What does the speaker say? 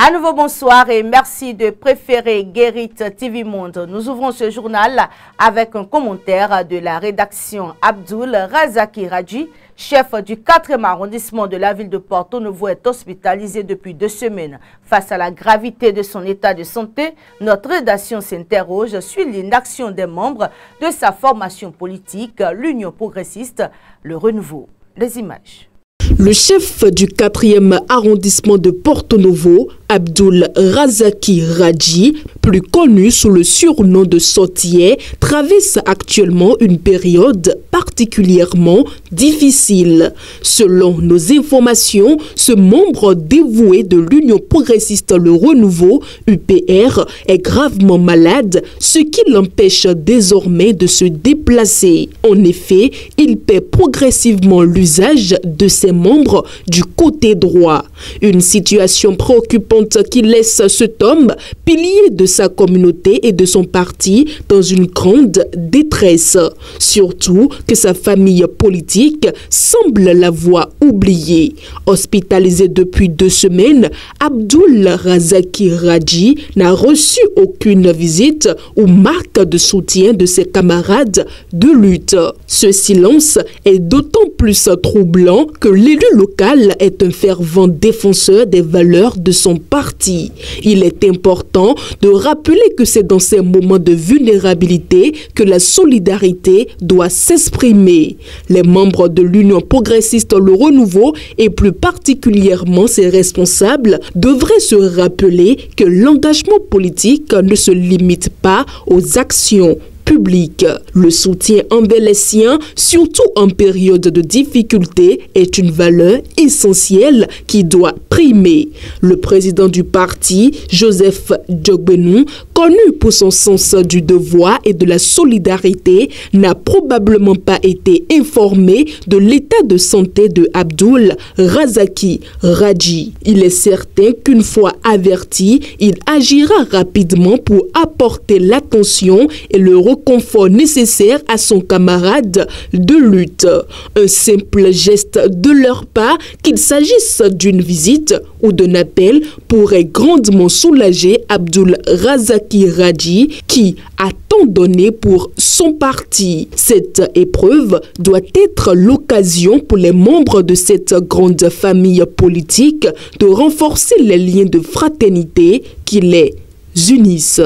À nouveau, bonsoir et merci de préférer Guérit TV Monde. Nous ouvrons ce journal avec un commentaire de la rédaction. Abdul Razaki Radji, chef du 4e arrondissement de la ville de Porto Novo, est hospitalisé depuis 2 semaines. Face à la gravité de son état de santé, notre rédaction s'interroge sur l'inaction des membres de sa formation politique, l'Union progressiste, le renouveau. Les images. Le chef du 4e arrondissement de Porto Novo, Abdul Razaki Radji, plus connu sous le surnom de Sortier, traverse actuellement une période particulièrement difficile. Selon nos informations, ce membre dévoué de l'Union progressiste Le Renouveau, UPR, est gravement malade, ce qui l'empêche désormais de se déplacer. En effet, il perd progressivement l'usage de ses membres du côté droit. Une situation préoccupante qui laisse cet homme, pilier de sa communauté et de son parti, dans une grande détresse. Surtout que sa famille politique semble l'avoir oublié. Hospitalisé depuis 2 semaines, Abdul Razaki Radji n'a reçu aucune visite ou marque de soutien de ses camarades de lutte. Ce silence est d'autant plus troublant que l'élu local est un fervent défenseur des valeurs de son parti. Il est important de rappeler que c'est dans ces moments de vulnérabilité que la solidarité doit s'exprimer. Les membres de l'Union progressiste Le Renouveau et plus particulièrement ses responsables devraient se rappeler que l'engagement politique ne se limite pas aux actions public. Le soutien envers les siens, surtout en période de difficulté, est une valeur essentielle qui doit primer. Le président du parti, Joseph Djogbenou, connu pour son sens du devoir et de la solidarité, n'a probablement pas été informé de l'état de santé de Abdul Razaki Radji. Il est certain qu'une fois averti, il agira rapidement pour apporter l'attention et le confort nécessaire à son camarade de lutte. Un simple geste de leur part, qu'il s'agisse d'une visite ou d'un appel, pourrait grandement soulager Abdul Razaki Radji qui a tant donné pour son parti. Cette épreuve doit être l'occasion pour les membres de cette grande famille politique de renforcer les liens de fraternité qui les unissent.